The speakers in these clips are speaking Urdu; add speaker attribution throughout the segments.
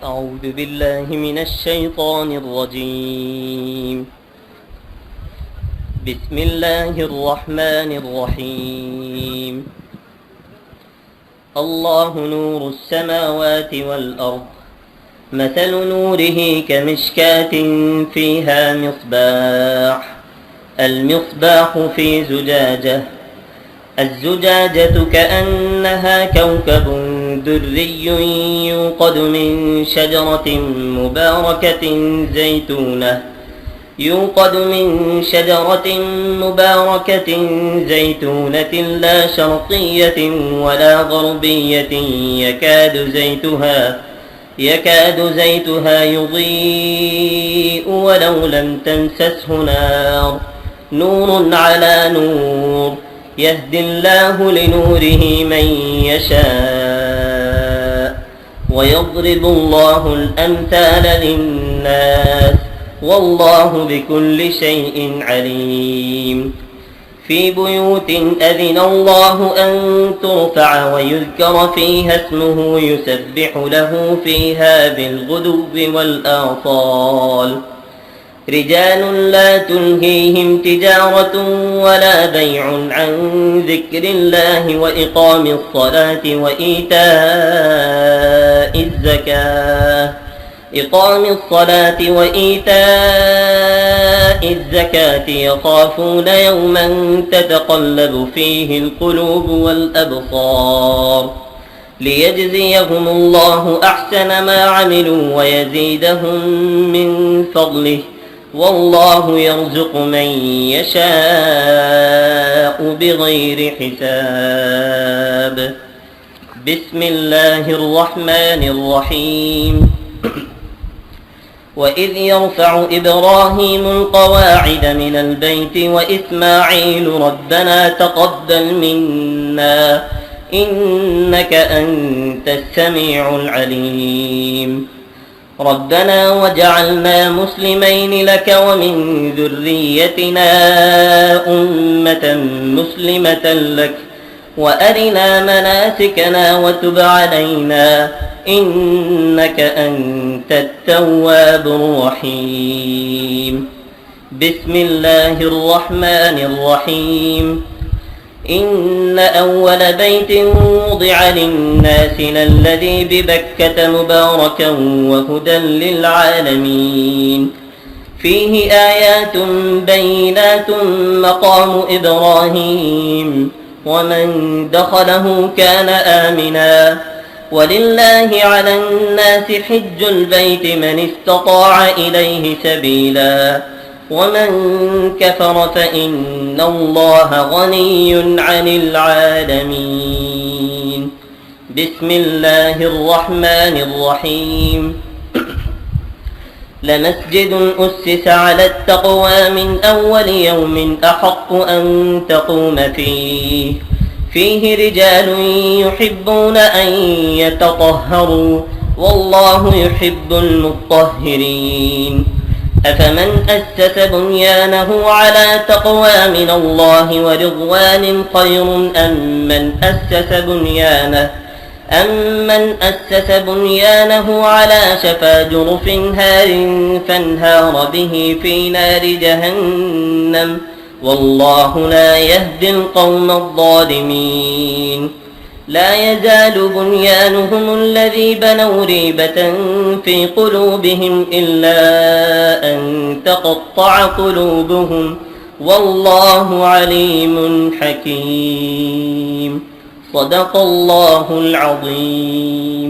Speaker 1: أعوذ بالله من الشيطان الرجيم. بسم الله الرحمن الرحيم. الله نور السماوات والأرض، مثل نوره كمشكاة فيها مصباح، المصباح في زجاجة، الزجاجة كأنها كوكب دري يوقد من شجرة مباركة زيتونة لا شرقية ولا غربية يكاد زيتها يضيء ولو لم تمسسه نار، نور على نور، يهدي الله لنوره من يشاء ويضرب الله الأمثال للناس والله بكل شيء عليم. في بيوت أذن الله أن ترفع ويذكر فيها اسمه يسبح له فيها بالغدو والآصال، رجال لا تلهيهم تجارة ولا بيع عن ذكر الله وإقام الصلاة وإيتاء الزكاة يخافون يوما تتقلب فيه القلوب والأبصار، ليجزيهم الله أحسن ما عملوا ويزيدهم من فضله، والله يرزق من يشاء بغير حساب. بسم الله الرحمن الرحيم. وإذ يرفع إبراهيم القواعد من البيت وإسماعيل ربنا تقبل منا إنك أنت السميع العليم. ربنا وجعلنا مسلمين لك ومن ذريتنا أمة مسلمة لك وأرنا مناسكنا وتب علينا إنك أنت التواب الرحيم. بسم الله الرحمن الرحيم. إن أول بيت وضع للناس للذي ببكة مباركا وهدى للعالمين، فيه آيات بينات مقام إبراهيم ومن دخله كان آمنا، ولله على الناس حج البيت من استطاع إليه سبيلا، ومن كفر فإن الله غني عن العالمين. بسم الله الرحمن الرحيم. لمسجد أسس على التقوى من أول يوم أحق أن تقوم فيه رجال يحبون أن يتطهروا والله يحب المطهرين. أفمن أسس بنيانه على تقوى من الله ورضوان خير أم من أسس بنيانه على شفا جرف هار فانهار به في نار جهنم والله لا يهدي القوم الظالمين. لا يزال بنيانهم الذي بنوا ريبة في قلوبهم إلا أن تقطع قلوبهم والله عليم حكيم. صدق الله العظيم.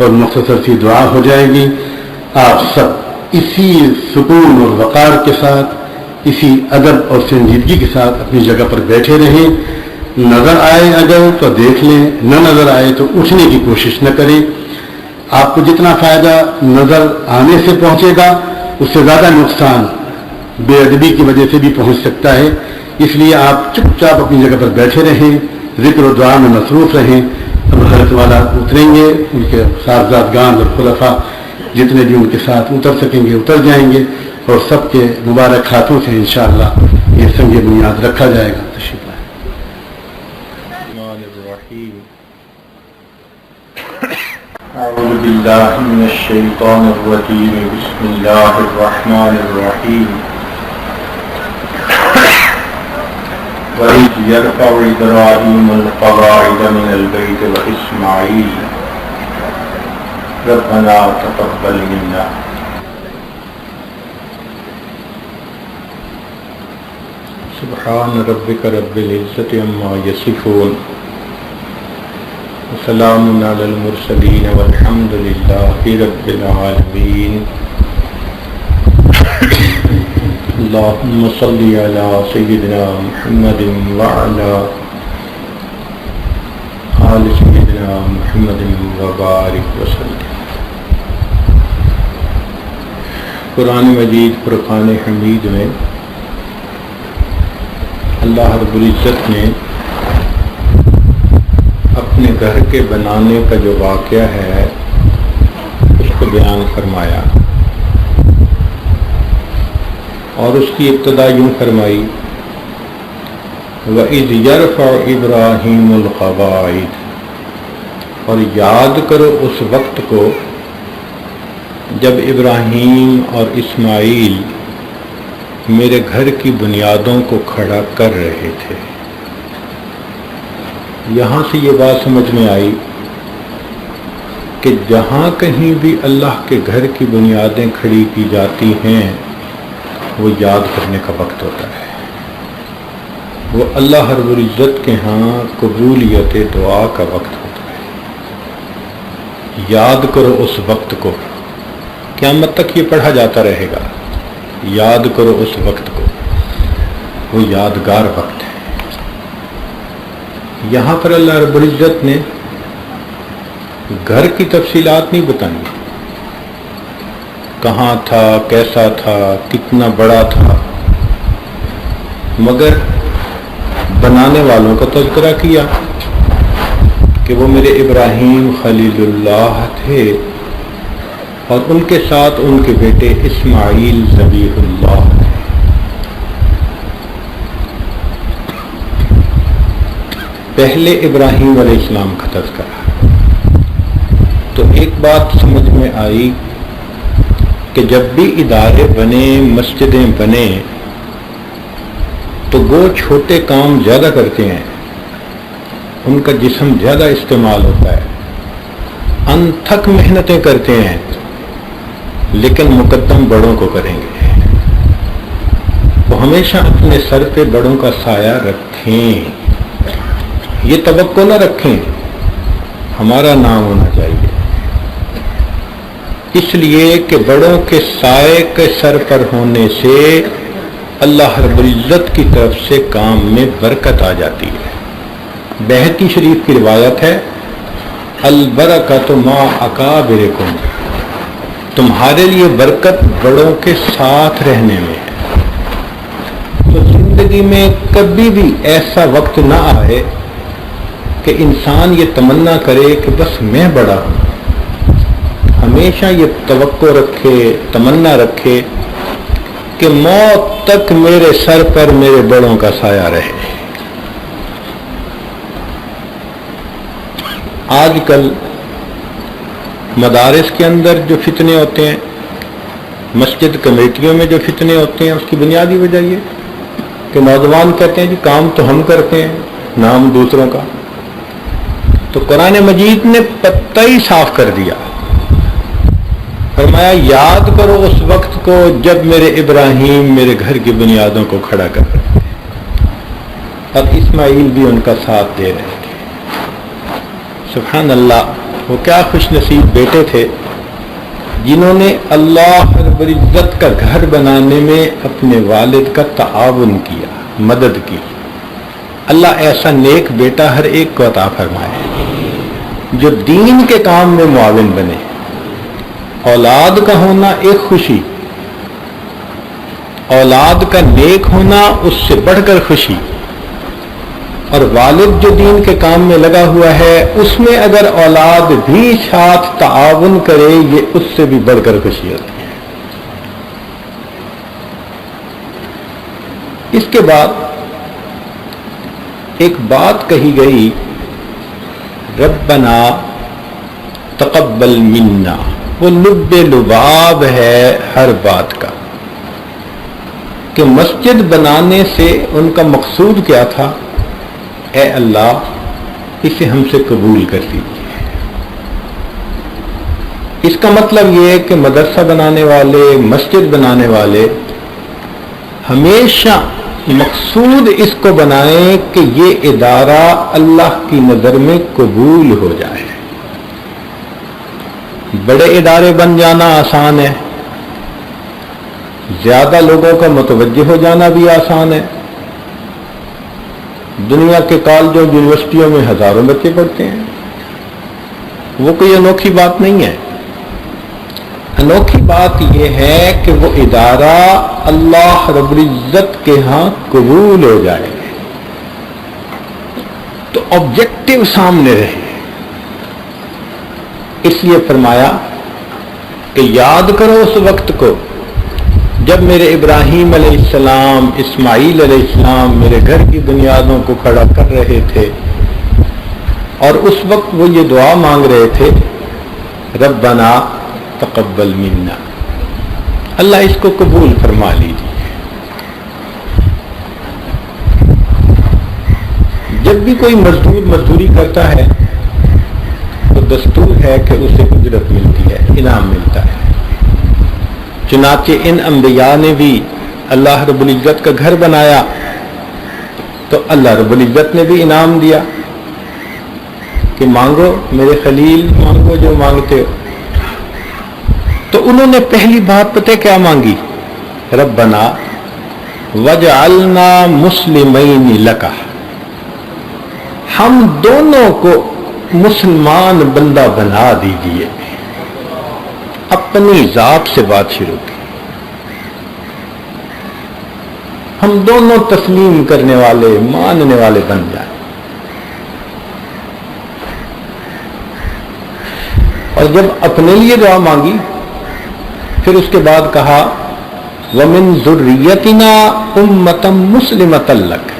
Speaker 2: اور مختصر سی دعا ہو جائے گی. آپ سب اسی سکون اور وقار کے ساتھ، اسی ادب اور سنجیدگی کے ساتھ اپنی جگہ پر بیٹھے رہیں. نظر آئے اگر تو دیکھ لیں، نہ نظر آئے تو اٹھنے کی کوشش نہ کریں. آپ کو جتنا فائدہ نظر آنے سے پہنچے گا اس سے زیادہ نقصان بے ادبی کی وجہ سے بھی پہنچ سکتا ہے. اس لیے آپ چپ چاپ اپنی جگہ پر بیٹھے رہیں، ذکر و دعا میں مصروف رہیں. اب حضرت والا اتریں گے، ان کے صاحبزادگان اور خلفاء جتنے بھی ان کے ساتھ اتر سکیں گے اتر جائیں گے، اور سب کے مبارک ہاتھوں سے انشاءاللہ یہ سنگ بنیاد رکھا جائے گا. تشریف لائیں.
Speaker 3: اعوذ باللہ من الشیطان الرجیم. بسم اللہ الرحمن الرحیم. وَإِذْ يَرْفَعُ إِبْرَاهِيمُ الْقَوَاعِدَ مِنَ الْبَيْتِ وَإِسْمَاعِيلُ رَبَّنَا تَقَبَّلْ مِنَّا. سبحان ربک رب العزت عما یصفون وسلام علی المرسلین والحمد للہ رب العالمین. اللہم صلی علی سیدنا محمد وعلی آل سیدنا محمد وبارک وسلم. قرآن مجید فرقان حمید میں اللہ رب العزت نے اپنے گھر کے بنانے کا جو واقعہ ہے اس کو بیان فرمایا، اور اس کی ابتدا یوں فرمائی وَإِذْ يَرْفَعُ إِبْرَاهِيمُ الْقَوَاعِدَ، اور یاد کرو اس وقت کو جب ابراہیم اور اسماعیل میرے گھر کی بنیادوں کو کھڑا کر رہے تھے. یہاں سے یہ بات سمجھ میں آئی کہ جہاں کہیں بھی اللہ کے گھر کی بنیادیں کھڑی کی جاتی ہیں وہ یاد کرنے کا وقت ہوتا ہے. وہ اللہ رب العزت کے ہاں قبولیت دعا کا وقت ہوتا ہے. یاد کرو اس وقت کو، قیامت تک یہ پڑھا جاتا رہے گا. یاد کرو اس وقت کو، وہ یادگار وقت ہے. یہاں پر اللہ رب العزت نے گھر کی تفصیلات نہیں بتائیں، کہاں تھا، کیسا تھا، کتنا بڑا تھا، مگر بنانے والوں کا تذکرہ کیا کہ وہ میرے ابراہیم خلیل اللہ تھے، اور ان کے ساتھ ان کے بیٹے اسماعیل ذبیح اللہ تھے. پہلے ابراہیم علیہ السلام کا تذکرہ. تو ایک بات سمجھ میں آئی کہ جب بھی ادارے بنے، مسجدیں بنے، تو وہ چھوٹے کام زیادہ کرتے ہیں، ان کا جسم زیادہ استعمال ہوتا ہے، انتھک محنتیں کرتے ہیں، لیکن مقدم بڑوں کو کریں گے. وہ ہمیشہ اپنے سر پہ بڑوں کا سایہ رکھیں. یہ توقع نہ رکھیں ہمارا نام ہونا چاہیے، اس لیے کہ بڑوں کے سائے کے سر پر ہونے سے اللہ رب العزت کی طرف سے کام میں برکت آ جاتی ہے. بہتی شریف کی روایت ہے البرکۃ مع اکابرکم، تمہارے لیے برکت بڑوں کے ساتھ رہنے میں ہے. تو زندگی میں کبھی بھی ایسا وقت نہ آئے کہ انسان یہ تمنا کرے کہ بس میں بڑا ہوں. ہمیشہ یہ توقع رکھے، تمنا رکھے کہ موت تک میرے سر پر میرے بڑوں کا سایہ رہے. آج کل مدارس کے اندر جو فتنے ہوتے ہیں، مسجد کمیٹیوں میں جو فتنے ہوتے ہیں، اس کی بنیادی وجہ یہ کہ نوجوان کہتے ہیں جی کام تو ہم کرتے ہیں، نام دوسروں کا. تو قرآن مجید نے پتہ ہی صاف کر دیا، فرمایا یاد کرو اس وقت کو جب میرے ابراہیم میرے گھر کی بنیادوں کو کھڑا کر رہے تھے، اور اسماعیل بھی ان کا ساتھ دے رہے تھے. سبحان اللہ. وہ کیا خوش نصیب بیٹے تھے جنہوں نے اللہ رب العزت کا گھر بنانے میں اپنے والد کا تعاون کیا، مدد کی۔ اللہ ایسا نیک بیٹا ہر ایک کو عطا فرمائے جو دین کے کام میں معاون بنے۔ اولاد کا ہونا ایک خوشی، اولاد کا نیک ہونا اس سے بڑھ کر خوشی، اور والد جو دین کے کام میں لگا ہوا ہے اس میں اگر اولاد بھی ساتھ تعاون کرے یہ اس سے بھی بڑھ کر خوشی ہوتی ہے۔ اس کے بعد ایک بات کہی گئی، ربنا تقبل منا، وہ لب لباب ہے ہر بات کا، کہ مسجد بنانے سے ان کا مقصود کیا تھا؟ اے اللہ اسے ہم سے قبول کر لیجیے۔ اس کا مطلب یہ ہے کہ مدرسہ بنانے والے، مسجد بنانے والے ہمیشہ مقصود اس کو بنائیں کہ یہ ادارہ اللہ کی نظر میں قبول ہو جائے۔ بڑے ادارے بن جانا آسان ہے، زیادہ لوگوں کا متوجہ ہو جانا بھی آسان ہے۔ دنیا کے کالجوں یونیورسٹیوں میں ہزاروں بچے پڑھتے ہیں، وہ کوئی انوکھی بات نہیں ہے۔ انوکھی بات یہ ہے کہ وہ ادارہ اللہ رب العزت کے ہاں قبول ہو جائے، تو آبجیکٹو سامنے رہے۔ اس لیے فرمایا کہ یاد کرو اس وقت کو جب میرے ابراہیم علیہ السلام، اسماعیل علیہ السلام میرے گھر کی بنیادوں کو کھڑا کر رہے تھے، اور اس وقت وہ یہ دعا مانگ رہے تھے، ربنا تقبل منا، اللہ اس کو قبول فرما لیجیے۔ جب بھی کوئی مزدور مزدوری کرتا ہے تو دستور ہے کہ اسے اجرت ملتی ہے، انعام ملتا ہے۔ چنانچہ ان انبیاء نے بھی اللہ رب العزت کا گھر بنایا تو اللہ رب العزت نے بھی انعام دیا کہ مانگو میرے خلیل، مانگو جو مانگتے ہو۔ تو انہوں نے پہلی بات پتہ کیا مانگی؟ ربنا وجعلنا مسلمین لک، ہم دونوں کو مسلمان بندہ بنا دیجیے۔ اپنی ذات سے بات شروع کی، ہم دونوں تسلیم کرنے والے، ماننے والے بن جائیں۔ اور جب اپنے لیے دعا مانگی پھر اس کے بعد کہا وَمِن ذُرِّيَّتِنَا أُمَّةً مُسْلِمَةً لَكَ،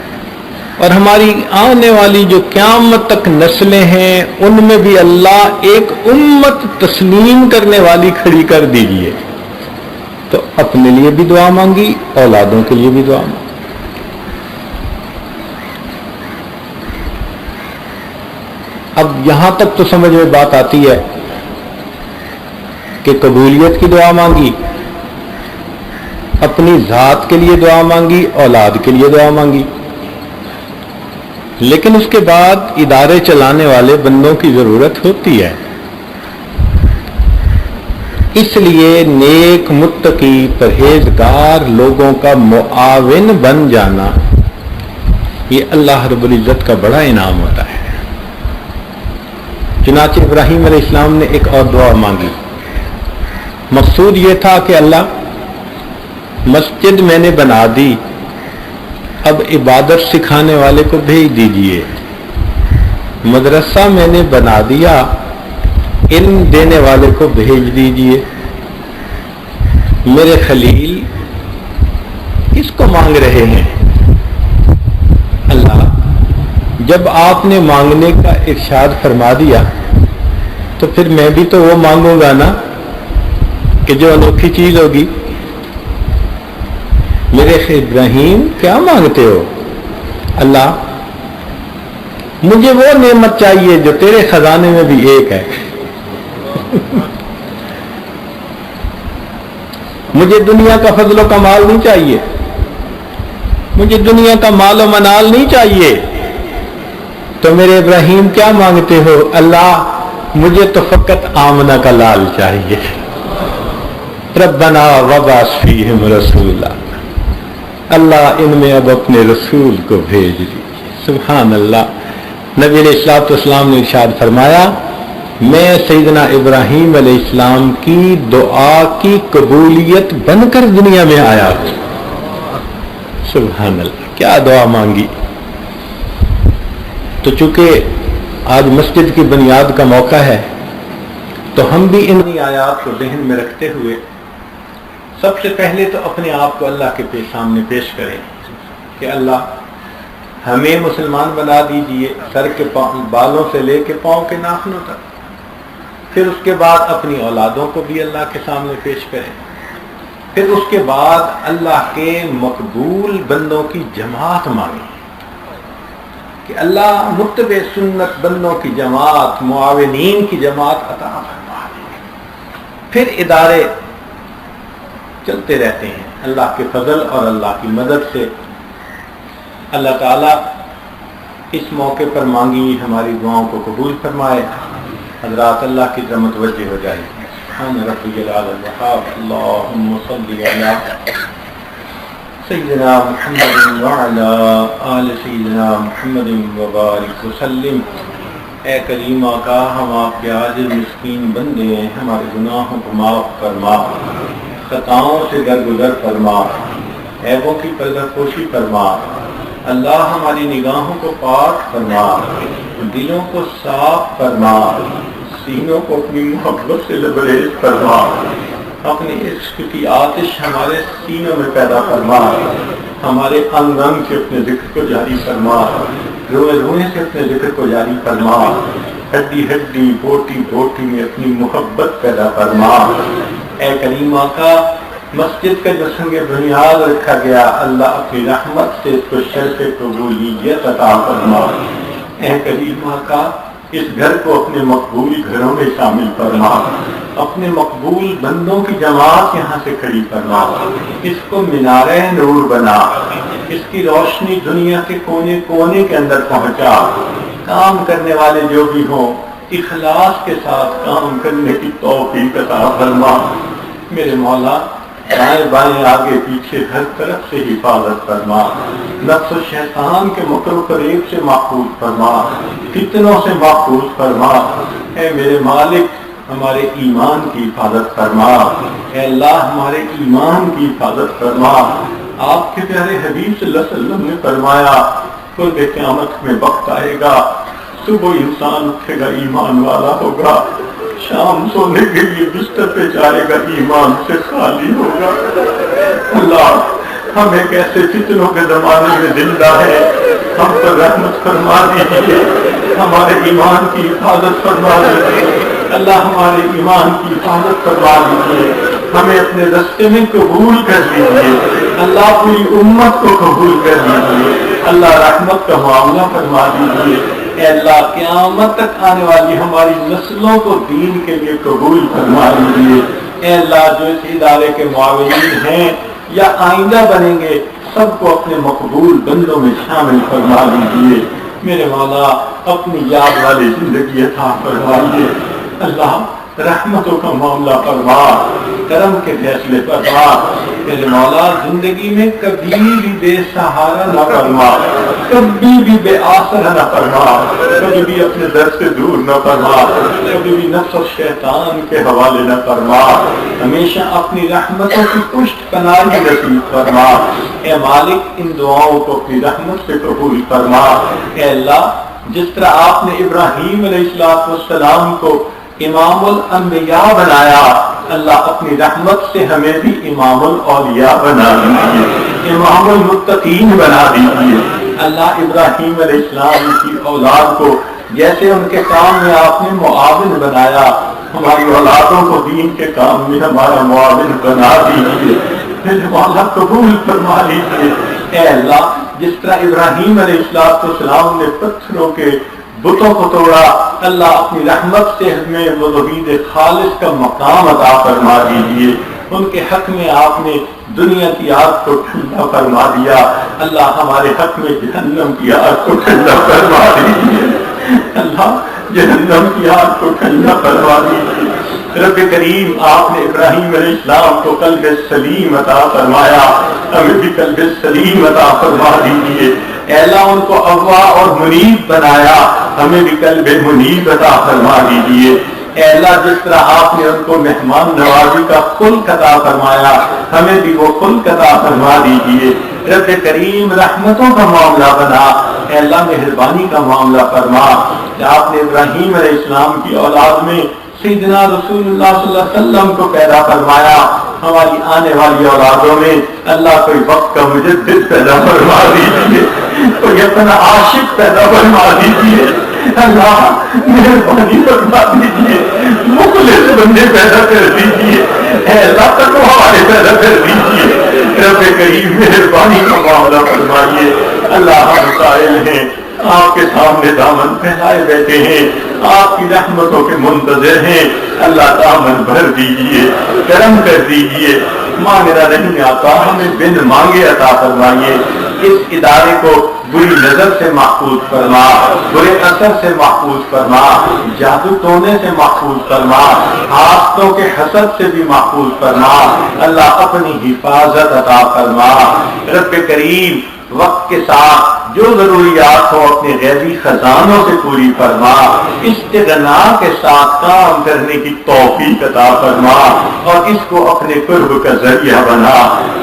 Speaker 3: اور ہماری آنے والی جو قیامت تک نسلیں ہیں ان میں بھی اللہ ایک امت تسلیم کرنے والی کھڑی کر دیجیے۔ تو اپنے لیے بھی دعا مانگی، اولادوں کے لیے بھی دعا مانگی۔ اب یہاں تک تو سمجھ میں بات آتی ہے کہ قبولیت کی دعا مانگی، اپنی ذات کے لیے دعا مانگی، اولاد کے لیے دعا مانگی، لیکن اس کے بعد ادارے چلانے والے بندوں کی ضرورت ہوتی ہے۔ اس لیے نیک، متقی، پرہیزگار لوگوں کا معاون بن جانا یہ اللہ رب العزت کا بڑا انعام ہوتا ہے۔ چنانچہ ابراہیم علیہ السلام نے ایک اور دعا مانگی، مقصود یہ تھا کہ اللہ مسجد میں نے بنا دی، اب عبادت سکھانے والے کو بھیج دیجئے۔ مدرسہ میں نے بنا دیا، علم دینے والے کو بھیج دیجئے۔ میرے خلیل کس کو مانگ رہے ہیں؟ اللہ جب آپ نے مانگنے کا ارشاد فرما دیا تو پھر میں بھی تو وہ مانگوں گا نا کہ جو انوکھی چیز ہوگی۔ میرے ابراہیم کیا مانگتے ہو؟ اللہ مجھے وہ نعمت چاہیے جو تیرے خزانے میں بھی ایک ہے۔ مجھے دنیا کا فضل و کمال نہیں چاہیے، مجھے دنیا کا مال و منال نہیں چاہیے۔ تو میرے ابراہیم کیا مانگتے ہو؟ اللہ مجھے تو فقط آمنہ کا لال چاہیے. ربنا وبعث فیہم رسولا، اللہ ان میں اب اپنے رسول کو بھیج دیجیے. سبحان اللہ. نبی علیہ الصلوۃ والسلام نے ارشاد فرمایا میں سیدنا ابراہیم علیہ السلام کی دعا کی قبولیت بن کر دنیا میں آیا ہوں. سبحان اللہ. کیا دعا مانگی. تو چونکہ آج مسجد کی بنیاد کا موقع ہے تو ہم بھی ان آیات کو ذہن میں رکھتے ہوئے سب سے پہلے تو اپنے آپ کو اللہ کے سامنے پیش کریں کہ اللہ ہمیں مسلمان بنا دیجئے سر کے بالوں سے لے کے پاؤں کے ناخنوں تک. پھر اس کے بعد اپنی اولادوں کو بھی اللہ کے سامنے پیش کریں. پھر اس کے بعد اللہ کے مقبول بندوں کی جماعت مانگیں کہ اللہ متبع سنت بندوں کی جماعت، معاونین کی جماعت عطا فرما دیں. پھر ادارے چلتے رہتے ہیں اللہ کے فضل اور اللہ کی مدد سے. اللہ تعالیٰ اس موقع پر مانگی ہماری دعاؤں کو قبول فرمائے. حضرات اللہ کی طرف متوجہ ہو جائے. سبحان ربی العلی الوہاب. اللہم صلی علی سیدنا محمد وعلی آل سیدنا محمد وبارک وسلم. اے کریم آقا ہم آپ کے عاجز مسکین بندے ہیں، ہمارے گناہوں کو معاف فرما، خطاؤں سے درگزر فرما، عیبوں کی پردہ پوشی فرما. اللہ ہماری نگاہوں کو پاک فرما، دلوں کو صاف فرما، سینوں کو اپنی محبت سے لبریز فرما. اپنے عشق کی آتش ہمارے سینوں میں پیدا فرما. ہمارے انگ انگ سے اپنے ذکر کو جاری فرما، روئے روئے سے اپنے ذکر کو جاری فرما، ہڈی ہڈی بوٹی بوٹی میں اپنی محبت پیدا فرما. اے کریم آقا مسجد کا جو سنگ بنیاد رکھا گیا اللہ اپنی رحمت سے اس کو شرف قبولیت عطا فرما. اے کریم آقا اس گھر کو اپنے مقبول گھروں میں شامل فرما، اپنے مقبول بندوں کی جماعت یہاں سے کھڑی فرما. اس کو مینار نور بنا، اس کی روشنی دنیا کے کونے کونے کے اندر پہنچا. کام کرنے والے جو بھی ہوں اخلاص کے ساتھ کام کرنے کی توفیق عطا فرما. میرے مولا دائیں بائیں آگے پیچھے ہر طرف سے حفاظت فرما. نفس و شیطان کے مکر و فریب سے محفوظ فرما، فتنوں سے محفوظ فرما. اے میرے مالک ہمارے ایمان کی حفاظت فرما. اے اللہ ہمارے ایمان کی حفاظت فرما. آپ کے پیارے حبیب صلی اللہ علیہ وسلم نے فرمایا قرب قیامت میں وقت آئے گا، صبح انسان اٹھے گا ایمان والا ہوگا، شام سونے کے لیے بستر پہ جائے گا ایمان سے خالی ہوگا. اللہ ہم ایک ایسے فتنوں کے زمانے میں زندہ ہے، ہم پر رحمت فرما دیجیے، ہمارے ایمان کی حفاظت فرما دیجیے. اللہ ہمارے ایمان کی حفاظت فرما دیجیے، ہمیں اپنے رستے میں قبول کر لیجیے. اللہ پوری امت کو قبول کر لیجیے. اللہ رحمت کا معاملہ فرما دیجیے. اے اللہ قیامت تک آنے والی ہماری نسلوں کو دین کے لیے قبول فرما لیجیے. اے اللہ جو اس ادارے کے معاونین ہیں یا آئندہ بنیں گے سب کو اپنے مقبول بندوں میں شامل فرما لیجیے. میرے مولا اپنی یاد والی زندگی عطا فرمائیے. اللہ رحمتوں کا معاملہ فرما، کرم کے فیصلے فرما. میرے مولا زندگی میں کبھی بھی بے سہارا نہ فرما، کبھی بھی بے آسرا نہ فرما، کبھی بھی اپنے در سے دور نہ فرما، کبھی بھی نفس و شیطان کے حوالے نہ فرما. ہمیشہ اپنی رحمتوں کی پشت پناہی نصیب فرما. اے مالک ان دعاؤں کو اپنی رحمت سے قبول فرما. اے اللہ جس طرح آپ نے ابراہیم علیہ السلام کو امام الانبیاء بنایا، اللہ اپنی رحمت سے ہمیں بھی امام الاولیاء بنا دیجیے، امام المتقین بنا دیجیے. اللہ ابراہیم علیہ السلام کی اولاد کو جیسے ان کے کام میں آپ نے معاون بنایا، ہماری اولادوں کو دین کے کام میں ہمارا معاون بنا دیجیے. میرے مولا قبول فرما لیجیے. اے اللہ جس طرح ابراہیم علیہ السلام نے پتھروں کے بتوں کو توڑا، اللہ اپنی رحمت سے ہمیں وہ توحید خالص کا مقام عطا فرما دیجیے. ان کے حق میں آپ نے دنیا کی آگ کو ٹھنڈا فرما دیا، اللہ ہمارے حق میں جہنم کی آگ کو ٹھنڈا فرما دیجیے. اللہ جہنم کی آگ کو ٹھنڈا فرما دیجیے۔ رب کریم آپ نے ابراہیم علیہ السلام کو قلب سلیم عطا فرمایا، ہمیں بھی قلب سلیم عطا فرما دیجیے۔ اے اللہ ان کو اغوا اور منیب بنایا، ہمیں بھی قلب منیب عطا فرما دیجیے۔ اے اللہ جس طرح آپ نے ان کو مہمان نوازی کا خلق عطا فرمایا، ہمیں بھی وہ خلق عطا فرما دیجیے۔ رب کریم رحمتوں کا معاملہ بنا، اے اللہ مہربانی کا معاملہ فرما۔ آپ نے ابراہیم علیہ السلام کی اولاد میں سیدنا رسول اللہ صلی اللہ علیہ وسلم کو پیدا فرمایا، ہماری آنے والی اولادوں میں اللہ کوئی وقت کا مجدد پیدا فرما دیجیے، کوئی اپنا عاشق پیدا فرما دیجیے، اللہ مہربانی فرما دیجیے، مخلص بندے پیدا کر دیجیے، اے اللہ تقویٰ والے پیدا کر دیجیے۔ رب کریم مہربانی کا معاملہ فرمائیے۔ اللہ ہم قائل ہیں، آپ کے سامنے دامن پھیلائے بیٹھے ہیں، آپ کی رحمتوں کے منتظر ہیں، اللہ دامن بھر دیجیے، کرم کر دیجیے۔ مانگنا نہیں آتا، ہمیں بن مانگے عطا فرمائیے۔ اس ادارے کو بری نظر سے محفوظ فرما، برے اثر سے محفوظ فرما، جادو ٹونے سے محفوظ فرما، حاسدوں کے حسد سے بھی محفوظ فرما، اللہ اپنی حفاظت عطا فرما۔ رب کریم وقت کے ساتھ جو ضروریات ہو اپنے غیبی خزانوں سے پوری فرما، استغنا کے ساتھ کام کرنے کی توفیق عطا فرما اور اس کو اپنے قرب کا ذریعہ بنا۔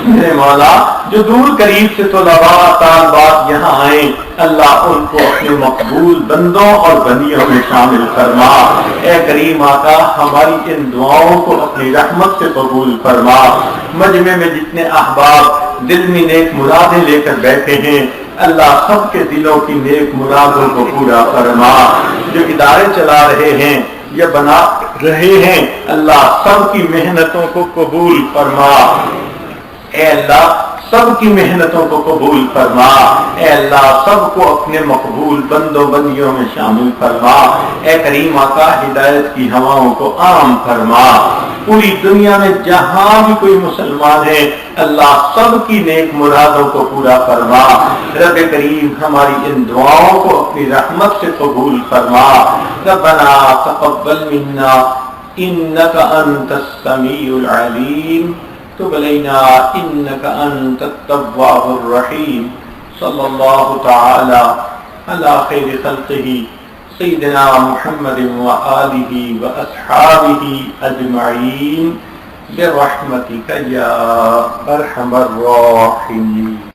Speaker 3: میرے مولا جو دور قریب سے طلباء طالبات یہاں آئیں، اللہ ان کو اپنے مقبول بندوں اور بندیوں میں شامل فرما۔ اے کریم آقا ہماری ان دعاؤں کو اپنی رحمت سے قبول فرما۔ مجمع میں جتنے احباب دل میں نیک مرادیں لے کر بیٹھے ہیں، اللہ سب کے دلوں کی نیک مرادوں کو پورا فرما۔ جو ادارے چلا رہے ہیں یا بنا رہے ہیں، اللہ سب کی محنتوں کو قبول فرما۔ اے اللہ سب کی محنتوں کو قبول فرما۔ اے اللہ سب کو اپنے مقبول بندوں بندیوں میں شامل فرما۔ اے کریم آقا ہدایت کی ہواؤں کو عام فرما۔ پوری دنیا میں جہاں بھی کوئی مسلمان ہے، اللہ سب کی نیک مرادوں کو پورا فرما۔ رب کریم ہماری ان دعاؤں کو اپنی رحمت سے قبول فرما۔ ربنا تقبل منا انک انت السمیع العلیم تب علینا انک انت التواب الرحیم۔ صلی اللہ تعالی علی خیر خلقہ سیدنا محمد وآلہ واصحابہ اجمعین برحمتک یا ارحم الراحمین۔